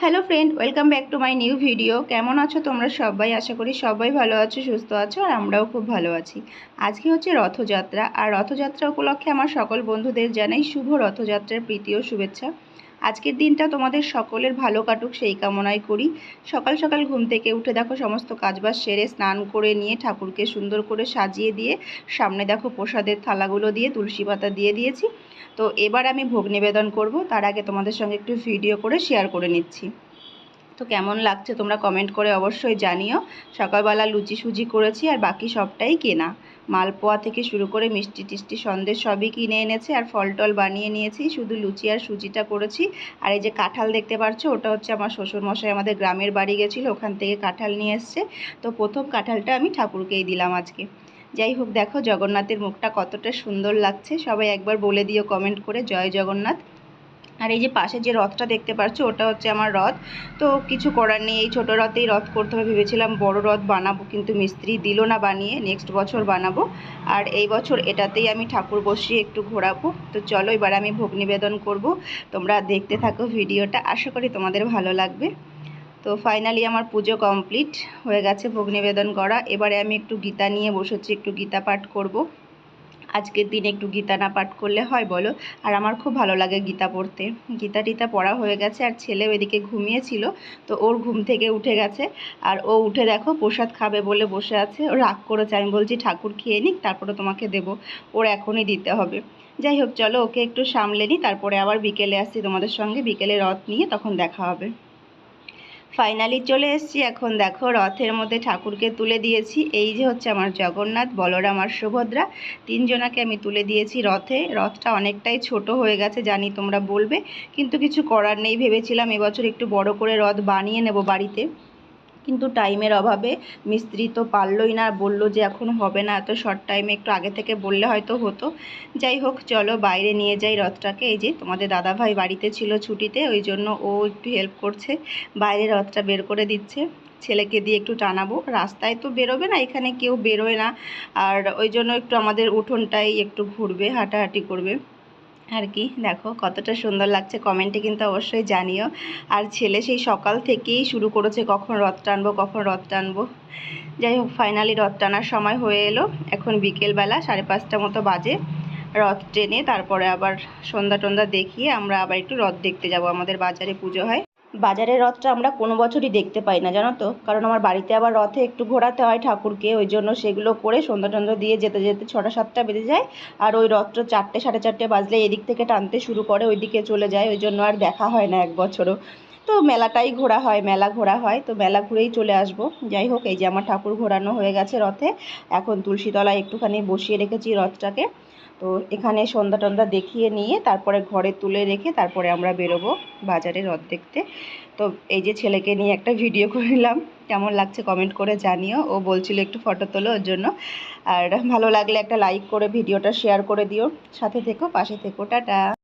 Hello friend, welcome back to my new video. কেমন আছো তোমরা সবাই? আশা করি সবাই ভালো আছো, সুস্থ আছো, আর আমরাও খুব ভালো আছি। আজকে হচ্ছে রথযাত্রা, আর রথযাত্রা উপলক্ষে আমার সকল বন্ধুদের জানাই শুভ রথযাত্রার প্রীতি ও শুভেচ্ছা। আজকের দিনটা তোমাদের সকলের ভালো কাটুক সেই কামনাই করি। সকাল সকাল ঘুম থেকে উঠে দেখো সমস্ত কাজবাজ সেরে স্নান করে নিয়ে ঠাকুরকে সুন্দর করে সাজিয়ে দিয়ে সামনে দেখো প্রসাদের থালাগুলো দিয়ে তুলসী পাতা দিয়ে দিয়েছি। তো এবার আমি ভোগ নিবেদন করব, তার আগে তোমাদের সঙ্গে একটু ভিডিও করে শেয়ার করে নিচ্ছি। তো কেমন লাগছে তোমরা কমেন্ট করে অবশ্যই জানিও। সকালবেলা লুচি সুজি করেছি, আর বাকি সবটাই কেনা। মালপোয়া থেকে শুরু করে মিষ্টি টিষ্টি সন্দেশ সবই কিনে এনেছে, আর ফল টল বানিয়ে নিয়েছি, শুধু লুচি আর সুজিটা করেছি। আর এই যে কাঁঠাল দেখতে পাচ্ছ, ওটা হচ্ছে আমার শ্বশুরমশাই আমাদের গ্রামের বাড়ি গেছিলো, ওখান থেকে কাঁঠাল নিয়ে এসছে। তো প্রথম কাঁঠালটা আমি ঠাকুরকেই দিলাম আজকে। যাই হোক, দেখো জগন্নাথের মুখটা কতটা সুন্দর লাগছে, সবাই একবার বলে দিও কমেন্ট করে জয় জগন্নাথ। আর এই যে পাশে যে রথটা দেখতে পাচ্ছ, ওটা হচ্ছে আমার রথ। তো কিছু করার নেই, এই ছোটো রথেই রথ করতে হবে ভেবেছিলাম, বড় রথ বানাবো কিন্তু মিস্ত্রি দিল না বানিয়ে, নেক্সট বছর বানাবো। আর এই বছর এটাতেই আমি ঠাকুর বসিয়ে একটু ঘোরাবো। তো চলো এবার আমি ভোগ নিবেদন করব। তোমরা দেখতে থাকো ভিডিওটা, আশা করি তোমাদের ভালো লাগবে। তো ফাইনালি আমার পুজো কমপ্লিট হয়ে গেছে, ভোগ নিবেদন করা। এবারে আমি একটু গীতা নিয়ে বসেছি, একটু গীতা পাঠ করব। আজকের দিন একটু গীতা না পাঠ করলে হয় বলো? আর আমার খুব ভালো লাগে গীতা পড়তে। গীতা টিতা পড়া হয়ে গেছে, আর ছেলেও এদিকে ঘুমিয়েছিল, তো ওর ঘুম থেকে উঠে গেছে। আর ও উঠে দেখো প্রসাদ খাবে বলে বসে আছে, ও রাগ করেছে। আমি বলছি ঠাকুর খেয়ে নিক, তারপরে তোমাকে দেবো, ওর এখনই দিতে হবে। যাই হোক, চলো ওকে একটু সামলে নিই, তারপরে আবার বিকেলে আসছি তোমাদের সঙ্গে, বিকেলে রথ নিয়ে তখন দেখা হবে। ফাইনালি চলে এসেছি। এখন দেখো রথের মধ্যে ঠাকুরকে তুলে দিয়েছি। এই যে হচ্ছে আমার জগন্নাথ, বলরাম আর সুভদ্রা, তিনজনাকে আমি তুলে দিয়েছি রথে। রথটা অনেকটাই ছোট হয়ে গেছে জানি, তোমরা বলবে, কিন্তু কিছু করার নেই। ভেবেছিলাম এবছর একটু বড় করে রথ বানিয়ে নেব বাড়িতে, কিন্তু টাইমের অভাবে মিস্ত্রি তো পারলই না, বললো যে এখন হবে না, এত শর্ট টাইমে, একটু আগে থেকে বললে হয়তো হতো। যাই হোক, চলো বাইরে নিয়ে যাই রথটাকে। এই যে তোমাদের দাদাভাই বাড়িতে ছিল ছুটিতে, ওই জন্য ও একটু হেল্প করছে, বাইরে রথটা বের করে দিচ্ছে। ছেলেকে দিয়ে একটু টানাবো, রাস্তায় তো বেরোবে না, এখানে কেউ বেরোয় না, আর ওই জন্য একটু আমাদের উঠোনটাই একটু ঘুরবে, হাঁটাহাঁটি করবে আর কি। দেখো কতটা সুন্দর লাগছে, কমেন্টে কিন্তু অবশ্যই জানিও। আর ছেলে সেই সকাল থেকেই শুরু করেছে কখন রথ টানবো, কখন রথ টানবো। যাই হোক, ফাইনালি রথ টানার সময় হয়ে এলো। এখন বিকেলবেলা 5:30 মতো বাজে। রথ টেনে তারপরে আবার সন্ধ্যা টন্ধা দেখিয়ে আমরা আবার একটু রথ দেখতে যাব। আমাদের বাজারে পুজো হয়। বাজারের রথটা আমরা কোনো বছরই দেখতে পাই না জানো তো, কারণ আমার বাড়িতে আবার রথে একটু ঘোরাতে হয় ঠাকুরকে, ওই জন্য সেগুলো করে সন্ধ্যা টন্ধা দিয়ে যেতে যেতে 6টা 7টা বেজে যায়। আর ওই রথটা 4টে 4:30 বাজলে এদিক থেকে টানতে শুরু করে, ওই দিকে চলে যায়, ওই জন্য আর দেখা হয় না এক বছরও। তো মেলাটাই ঘোরা হয়, মেলা ঘোরা হয়, তো মেলা ঘুরেই চলে আসব। যাই হোক, এই যে আমার ঠাকুর ঘোরানো হয়ে গেছে রথে। এখন তুলসীতলায় একটুখানি বসিয়ে রেখেছি রথটাকে। তো এখানে সন্ধ্যা টন্ধা দেখিয়ে নিয়ে তারপরে ঘরে তুলে রেখে তারপরে আমরা বেরোবো বাজারে রথ দেখতে। তো এই যে ছেলেকে নিয়ে একটা ভিডিও করে নিলাম, কেমন লাগছে কমেন্ট করে জানিও। ও বলছিল একটু ফটো তোলো, ওর জন্য। আর ভালো লাগলে একটা লাইক করে ভিডিওটা শেয়ার করে দিও, সাথে থেকো, পাশে থেকো, টাটা।